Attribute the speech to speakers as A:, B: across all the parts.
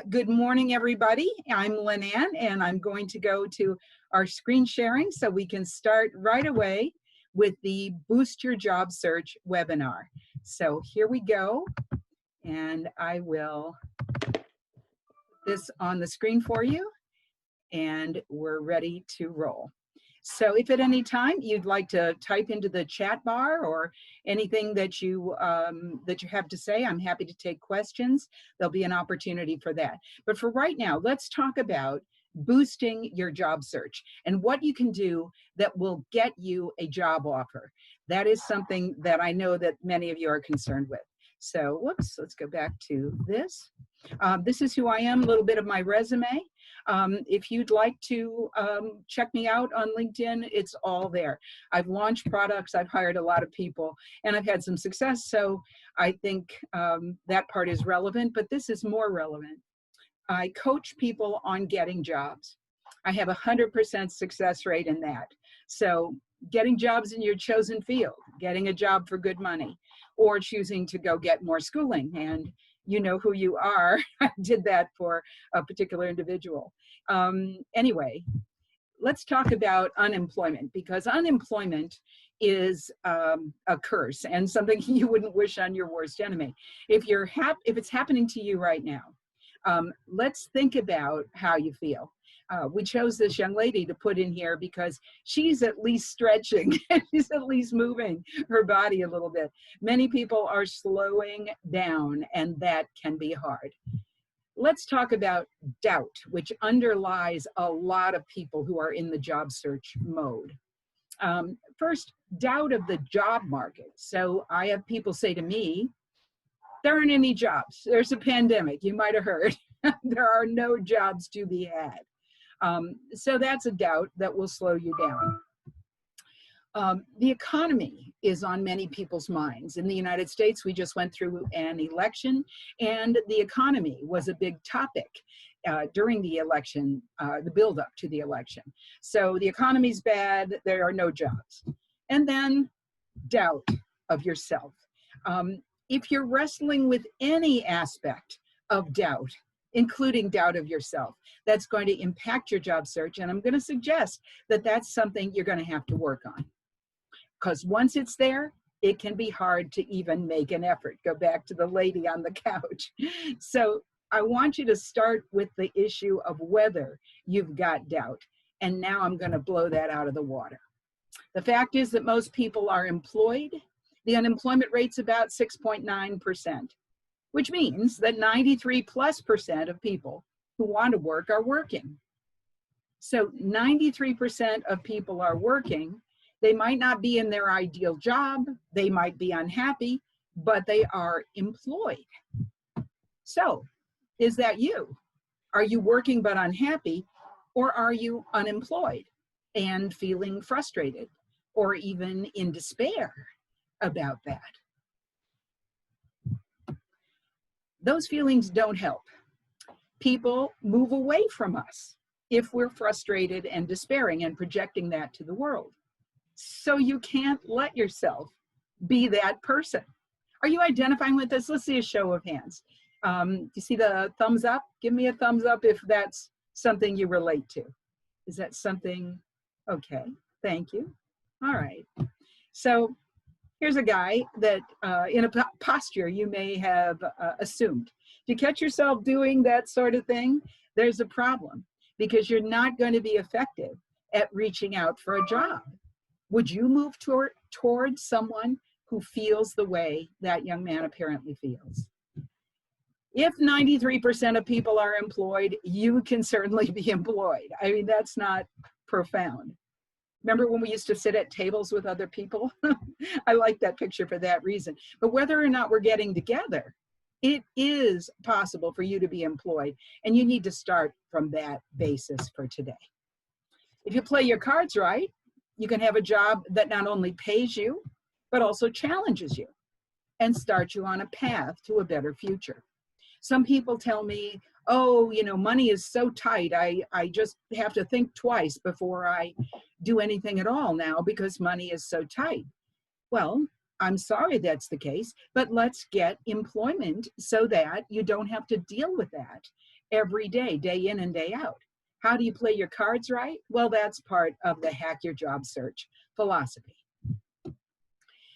A: Good morning, everybody. I'm Lynn-Ann, and I'm going to go to our screen sharing so we can start right away with the Boost Your Job Search webinar. So here we go, and I will put this on the screen for you, and we're ready to roll. So if at any time you'd like to type into the chat bar or anything that you have to say, I'm happy to take questions. There'll be an opportunity for that. But for right now, let's talk about boosting your job search and what you can do that will get you a job offer. That is something that I know that many of you are concerned with. So whoops, let's go back to this. This is who I am, a little bit of my resume. If you'd like to check me out on LinkedIn, it's all there. I've launched products, I've hired a lot of people, and I've had some success. So I think that part is relevant, but this is more relevant. I coach people on getting jobs. I have 100% success rate in that. So getting jobs in your chosen field, getting a job for good money, or choosing to go get more schooling. And you know who you are. I did that for a particular individual. Anyway, let's talk about unemployment, because unemployment is a curse and something you wouldn't wish on your worst enemy. If it's happening to you right now, let's think about how you feel. We chose this young lady to put in here because she's at least stretching, she's at least moving her body a little bit. Many people are slowing down, and that can be hard. Let's talk about doubt, which underlies a lot of people who are in the job search mode. First, doubt of the job market. So I have people say to me, there aren't any jobs. There's a pandemic, you might have heard. There are no jobs to be had. So that's a doubt that will slow you down. The economy is on many people's minds. In the United States, we just went through an election, and the economy was a big topic during the election, the buildup to the election. So the economy's bad, there are no jobs. And then doubt of yourself. If you're wrestling with any aspect of doubt, including doubt of yourself, that's going to impact your job search. And I'm going to suggest that that's something you're going to have to work on. Because once it's there, it can be hard to even make an effort. Go back to the lady on the couch. So I want you to start with the issue of whether you've got doubt. And now I'm going to blow that out of the water. The fact is that most people are employed. The unemployment rate's about 6.9%, which means that 93+% of people who want to work are working. So 93% of people are working. They might not be in their ideal job, they might be unhappy, but they are employed. So, is that you? Are you working but unhappy, or are you unemployed and feeling frustrated or even in despair about that? Those feelings don't help. People move away from us if we're frustrated and despairing and projecting that to the world. So you can't let yourself be that person. Are you identifying with this? Let's see a show of hands. Do you see the thumbs up? Give me a thumbs up if that's something you relate to. Is that something? Okay, thank you. All right. So here's a guy that in a posture you may have assumed. If you catch yourself doing that sort of thing, there's a problem, because you're not going to be effective at reaching out for a job. Would you move towards someone who feels the way that young man apparently feels? If 93% of people are employed, you can certainly be employed. I mean, that's not profound. Remember when we used to sit at tables with other people? I like that picture for that reason. But whether or not we're getting together, it is possible for you to be employed, and you need to start from that basis for today. If you play your cards right, you can have a job that not only pays you, but also challenges you and starts you on a path to a better future. Some people tell me, oh, you know, money is so tight, I just have to think twice before I do anything at all now because money is so tight. Well, I'm sorry that's the case, but let's get employment so that you don't have to deal with that every day, day in and day out. How do you play your cards right? Well, that's part of the Hack Your Job Search philosophy.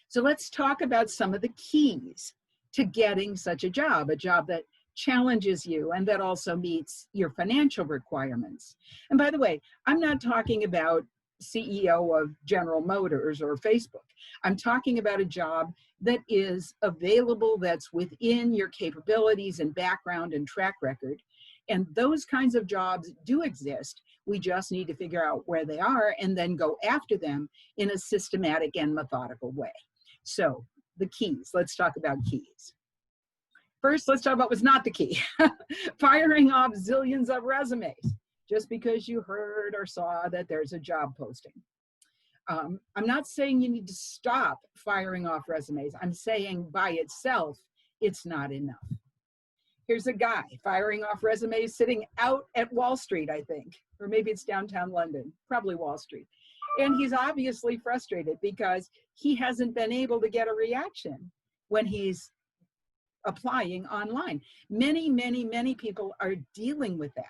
A: So let's talk about some of the keys to getting such a job that challenges you and that also meets your financial requirements. And by the way, I'm not talking about CEO of General Motors or Facebook. I'm talking about a job that is available, that's within your capabilities and background and track record. And those kinds of jobs do exist. We just need to figure out where they are and then go after them in a systematic and methodical way. So the keys, let's talk about keys. First, let's talk about what's not the key. Firing off zillions of resumes just because you heard or saw that there's a job posting. I'm not saying you need to stop firing off resumes. I'm saying by itself, it's not enough. Here's a guy firing off resumes sitting out at Wall Street, I think, or maybe it's downtown London, probably Wall Street. And he's obviously frustrated because he hasn't been able to get a reaction when he's applying online. Many, many, many people are dealing with that,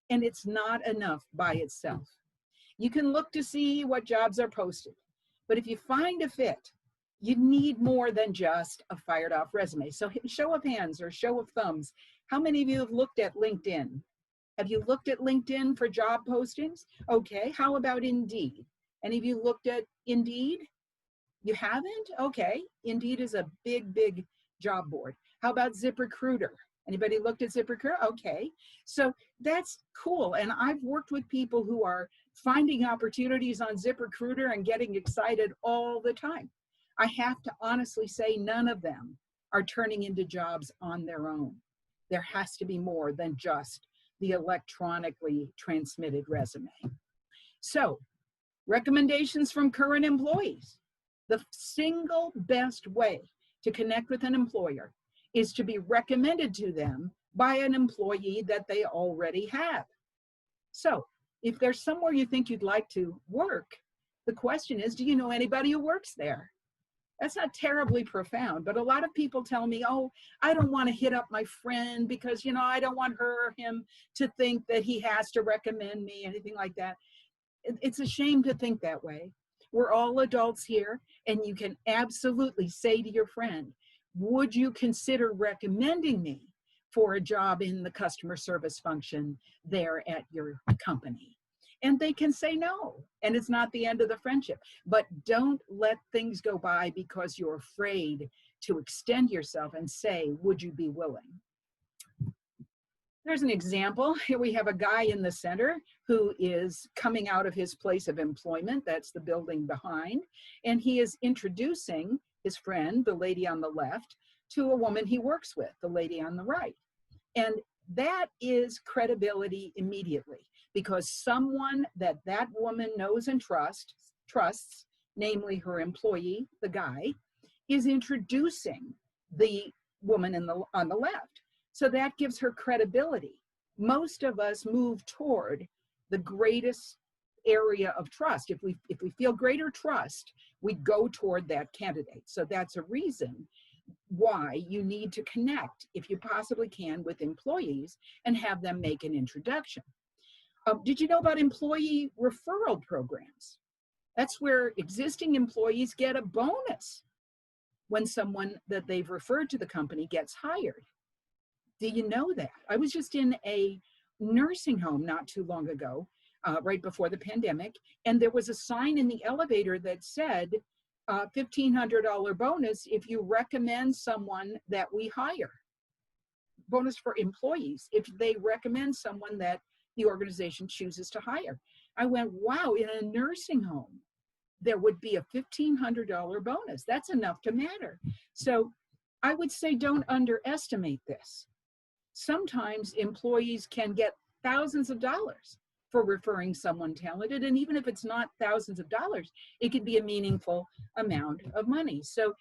A: and it's not enough by itself. You can look to see what jobs are posted, but if you find a fit, you need more than just a fired off resume. So show of hands or show of thumbs, how many of you have looked at LinkedIn? Have you looked at LinkedIn for job postings? Okay, how about Indeed? Any of you looked at Indeed? You haven't? Okay, Indeed is a big, big job board. How about ZipRecruiter? Anybody looked at ZipRecruiter? Okay, so that's cool. And I've worked with people who are finding opportunities on ZipRecruiter and getting excited all the time. I have to honestly say none of them are turning into jobs on their own. There has to be more than just the electronically transmitted resume. So, recommendations from current employees. The single best way to connect with an employer is to be recommended to them by an employee that they already have. So if there's somewhere you think you'd like to work, the question is, do you know anybody who works there? That's not terribly profound, but a lot of people tell me, oh, I don't want to hit up my friend because, I don't want her or him to think that he has to recommend me, anything like that. It's a shame to think that way. We're all adults here, and you can absolutely say to your friend, would you consider recommending me for a job in the customer service function there at your company? And they can say no, and it's not the end of the friendship. But don't let things go by because you're afraid to extend yourself and say, would you be willing? There's an example. Here we have a guy in the center who is coming out of his place of employment. That's the building behind. And he is introducing his friend, the lady on the left, to a woman he works with, the lady on the right. And that is credibility immediately, because someone that woman knows and trusts, namely her employee, the guy, is introducing the woman on the left. So that gives her credibility. Most of us move toward the greatest area of trust. If we feel greater trust, we go toward that candidate. So that's a reason why you need to connect, if you possibly can, with employees and have them make an introduction. Did you know about employee referral programs? That's where existing employees get a bonus when someone that they've referred to the company gets hired. Do you know that? I was just in a nursing home not too long ago, right before the pandemic, and there was a sign in the elevator that said, $1,500 bonus if you recommend someone that we hire. Bonus for employees if they recommend someone that the organization chooses to hire. I went, wow, in a nursing home, there would be a $1,500 bonus. That's enough to matter. So I would say don't underestimate this. Sometimes employees can get thousands of dollars for referring someone talented. And even if it's not thousands of dollars, it could be a meaningful amount of money. So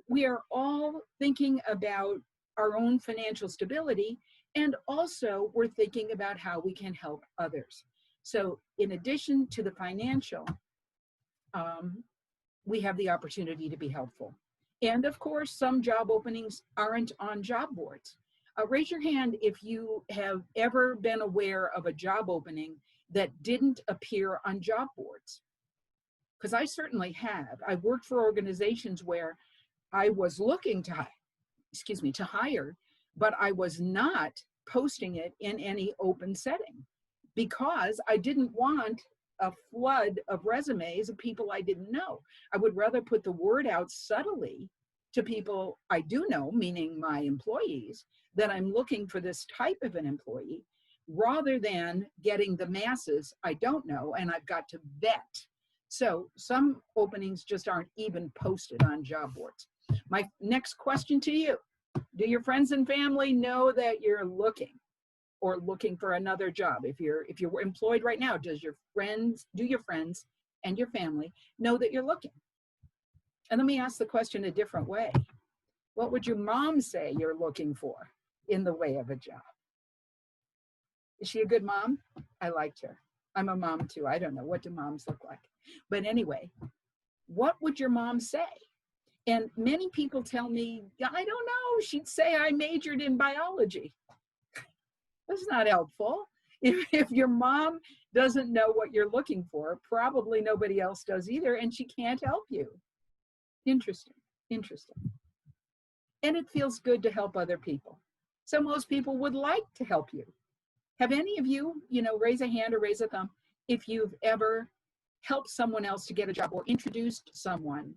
A: we are all thinking about our own financial stability, and also we're thinking about how we can help others. So in addition to the financial, we have the opportunity to be helpful. And of course, some job openings aren't on job boards. Raise your hand if you have ever been aware of a job opening that didn't appear on job boards. Because I certainly have. I've worked for organizations where I was looking to, to hire, but I was not posting it in any open setting because I didn't want a flood of resumes of people I didn't know. I would rather put the word out subtly to people I do know, meaning my employees, that I'm looking for this type of an employee, rather than getting the masses I don't know and I've got to vet. So some openings just aren't even posted on job boards. My next question to you: do your friends and family know that you're looking or looking for another job? If you're employed right now, do your friends and your family know that you're looking? And let me ask the question a different way. What would your mom say you're looking for in the way of a job? Is she a good mom? I liked her. I'm a mom too. I don't know. What do moms look like? But anyway, what would your mom say? And many people tell me, I don't know. She'd say I majored in biology. That's not helpful. If your mom doesn't know what you're looking for, probably nobody else does either, and she can't help you. Interesting, interesting. And it feels good to help other people. So most people would like to help you. Have any of you, raise a hand or raise a thumb if you've ever helped someone else to get a job or introduced someone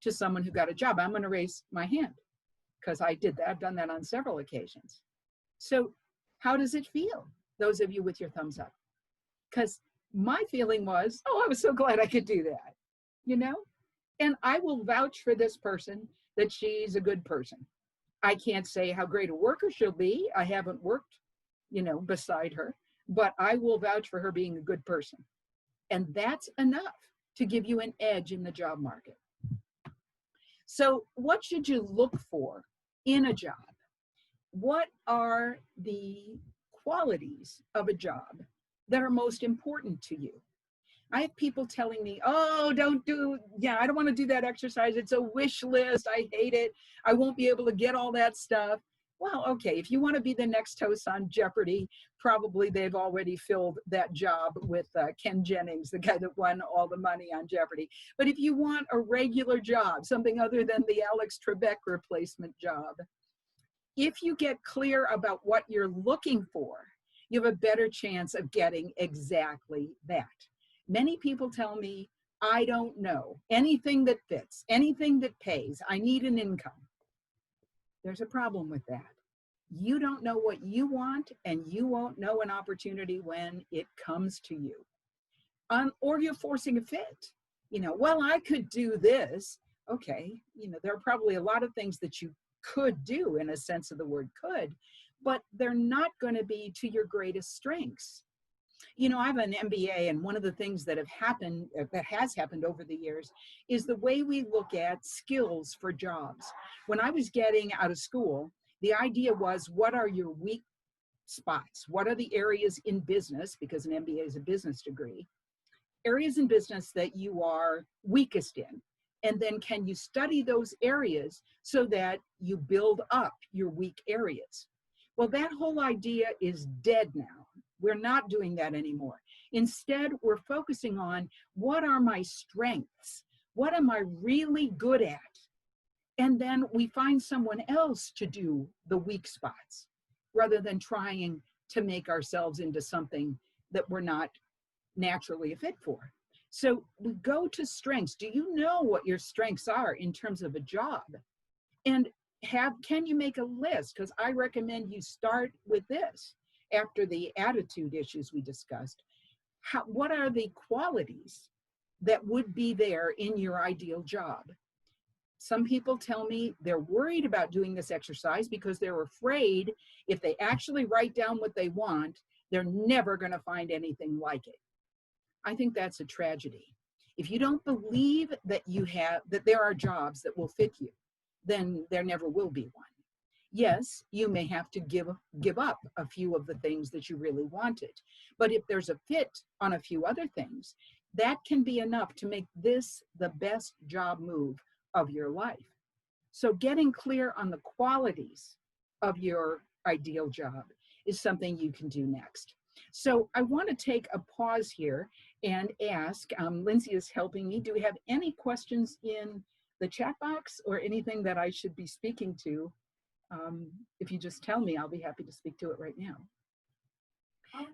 A: to someone who got a job? I'm going to raise my hand because I did that. I've done that on several occasions. So how does it feel, those of you with your thumbs up? Because my feeling was, I was so glad I could do that, And I will vouch for this person that she's a good person. I can't say how great a worker she'll be. I haven't worked, beside her, but I will vouch for her being a good person. And that's enough to give you an edge in the job market. So what should you look for in a job? What are the qualities of a job that are most important to you? I have people telling me, I don't want to do that exercise. It's a wish list. I hate it. I won't be able to get all that stuff. Well, okay, if you want to be the next host on Jeopardy, probably they've already filled that job with Ken Jennings, the guy that won all the money on Jeopardy. But if you want a regular job, something other than the Alex Trebek replacement job, if you get clear about what you're looking for, you have a better chance of getting exactly that. Many people tell me, I don't know, anything that fits, anything that pays, I need an income. There's a problem with that. You don't know what you want, and you won't know an opportunity when it comes to you. Or you're forcing a fit. Well, I could do this. Okay, there are probably a lot of things that you could do in a sense of the word could, but they're not going to be to your greatest strengths. I have an MBA, and one of the things that has happened over the years is the way we look at skills for jobs. When I was getting out of school, the idea was, what are your weak spots? What are the areas in business, because an MBA is a business degree, areas in business that you are weakest in? And then can you study those areas so that you build up your weak areas? Well, that whole idea is dead now. We're not doing that anymore. Instead, we're focusing on, what are my strengths? What am I really good at? And then we find someone else to do the weak spots, rather than trying to make ourselves into something that we're not naturally a fit for. So we go to strengths. Do you know what your strengths are in terms of a job? And can you make a list? Because I recommend you start with this after the attitude issues we discussed. What are the qualities that would be there in your ideal job? Some people tell me they're worried about doing this exercise because they're afraid if they actually write down what they want, they're never going to find anything like it. I think that's a tragedy. If you don't believe that there are jobs that will fit you, then there never will be one. Yes, you may have to give up a few of the things that you really wanted. But if there's a fit on a few other things, that can be enough to make this the best job move of your life. So getting clear on the qualities of your ideal job is something you can do next. So I want to take a pause here and ask, Lindsay is helping me, do we have any questions in the chat box or anything that I should be speaking to? If you just tell me, I'll be happy to speak to it right now.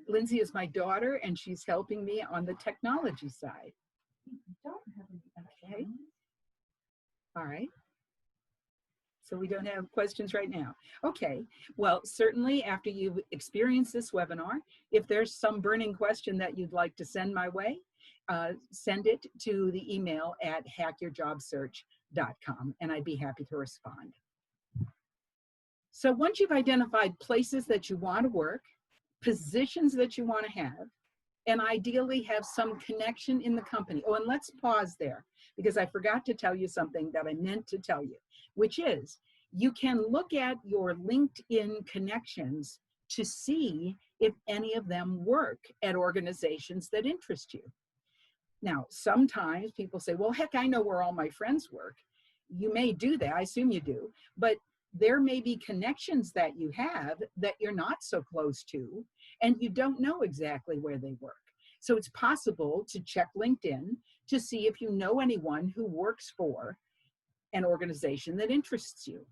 A: Lindsay is my daughter, and she's helping me on the technology side. Okay. All right. So we don't have questions right now. Okay. Well, certainly after you've experienced this webinar, if there's some burning question that you'd like to send my way, send it to the email at hackyourjobsearch.com, and I'd be happy to respond. So once you've identified places that you want to work, positions that you want to have, and ideally have some connection in the company. Oh, and let's pause there, because I forgot to tell you something that I meant to tell you, which is you can look at your LinkedIn connections to see if any of them work at organizations that interest you. Now, sometimes people say, well, heck, I know where all my friends work. You may do that, I assume you do, but there may be connections that you have that you're not so close to, and you don't know exactly where they work. So it's possible to check LinkedIn to see if you know anyone who works for an organization that interests you.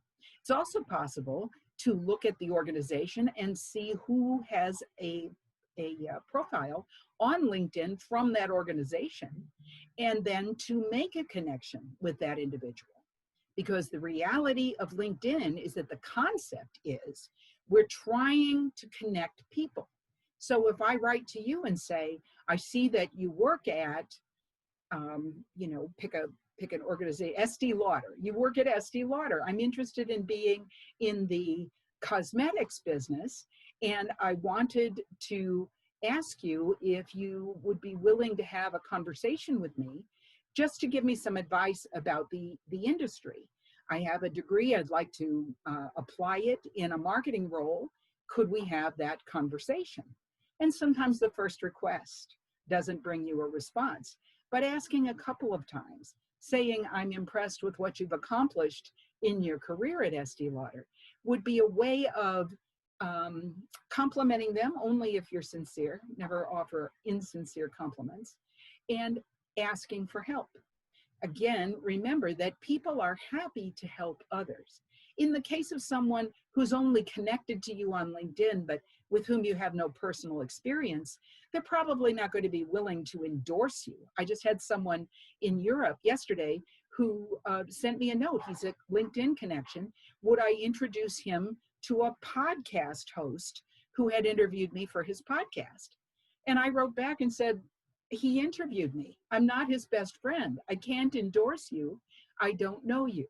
A: It's also possible to look at the organization and see who has a profile on LinkedIn from that organization, and then to make a connection with that individual. Because the reality of LinkedIn is that the concept is we're trying to connect people. So if I write to you and say, I see that you work at, you know, pick an organization, Estee Lauder. You work at Estee Lauder. I'm interested in being in the cosmetics business, and I wanted to ask you if you would be willing to have a conversation with me just to give me some advice about the industry. I have a degree, I'd like to apply it in a marketing role. Could we have that conversation? And sometimes the first request doesn't bring you a response, but asking a couple of times, saying, I'm impressed with what you've accomplished in your career at Estee Lauder, would be a way of complimenting them, only if you're sincere, never offer insincere compliments, and asking for help. Again, remember that people are happy to help others. In the case of someone who's only connected to you on LinkedIn, but with whom you have no personal experience, they're probably not going to be willing to endorse you. I just had someone in Europe yesterday who sent me a note. He's a LinkedIn connection. Would I introduce him to a podcast host who had interviewed me for his podcast? And I wrote back and said, he interviewed me. I'm not his best friend. I can't endorse you. I don't know you.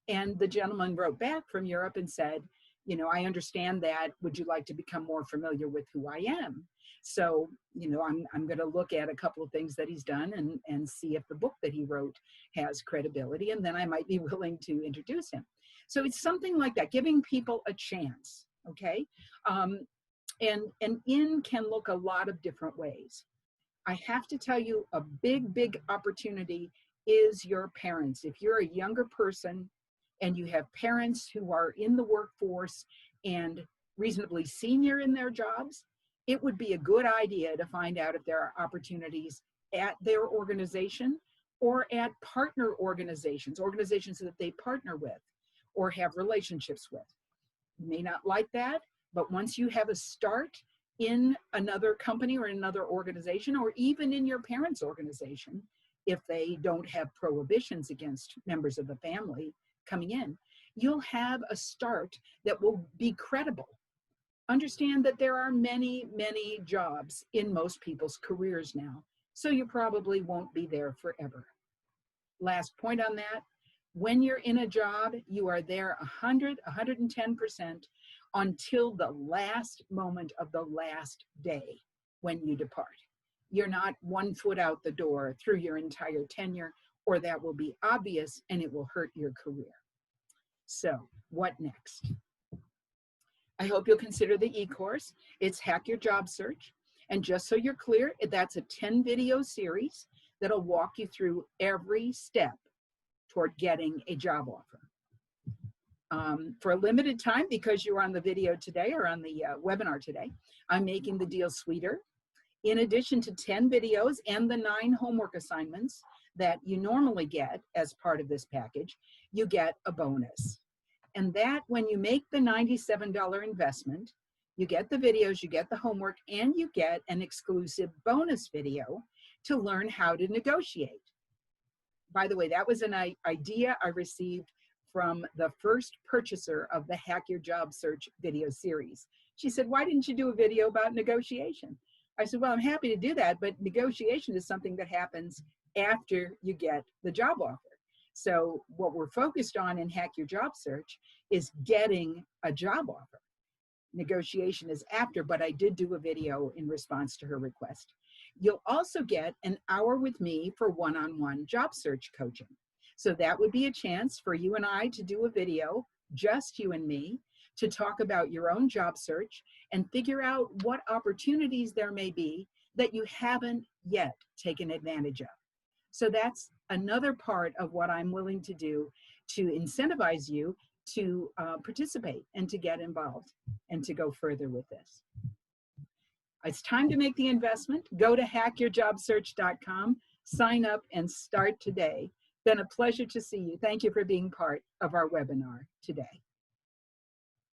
A: And the gentleman wrote back from Europe and said, you know, I understand that. Would you like to become more familiar with who I am? So, you know, I'm going to look at a couple of things that he's done and see if the book that he wrote has credibility, and then I might be willing to introduce him. So it's something like that, giving people a chance, okay? And in can look a lot of different ways. I have to tell you, a big opportunity is your parents. If you're a younger person and you have parents who are in the workforce and reasonably senior in their jobs, it would be a good idea to find out if there are opportunities at their organization or at partner organizations, organizations that they partner with or have relationships with. You may not like that, but once you have a start in another company or another organization, or even in your parents' organization, if they don't have prohibitions against members of the family coming in, you'll have a start that will be credible. Understand that there are many jobs in most people's careers now, so you probably won't be there forever. Last point on that, when you're in a job, you are there 110% until the last moment of the last day when you depart. You're not 1 foot out the door through your entire tenure, or that will be obvious and it will hurt your career. So what next? I hope you'll consider the e-course. It's Hack Your Job Search. And just so you're clear, that's a 10 video series that'll walk you through every step toward getting a job offer. For a limited time, because you're on the video today or on the webinar today, I'm making the deal sweeter. In addition to 10 videos and the 9 homework assignments that you normally get as part of this package, you get a bonus. And that, when you make the $97 investment, you get the videos, you get the homework, and you get an exclusive bonus video to learn how to negotiate. By the way, that was an idea I received from the first purchaser of the Hack Your Job Search video series. She said, "Why didn't you do a video about negotiation?" I said, "Well, I'm happy to do that, but negotiation is something that happens after you get the job offer." So what we're focused on in Hack Your Job Search is getting a job offer. Negotiation is after, but I did do a video in response to her request. You'll also get an hour with me for one-on-one job search coaching. So that would be a chance for you and I to do a video, just you and me, to talk about your own job search and figure out what opportunities there may be that you haven't yet taken advantage of. So that's another part of what I'm willing to do to incentivize you to participate and to get involved and to go further with this. It's time to make the investment. Go to hackyourjobsearch.com, sign up, and start today. Been a pleasure to see you. Thank you for being part of our webinar today.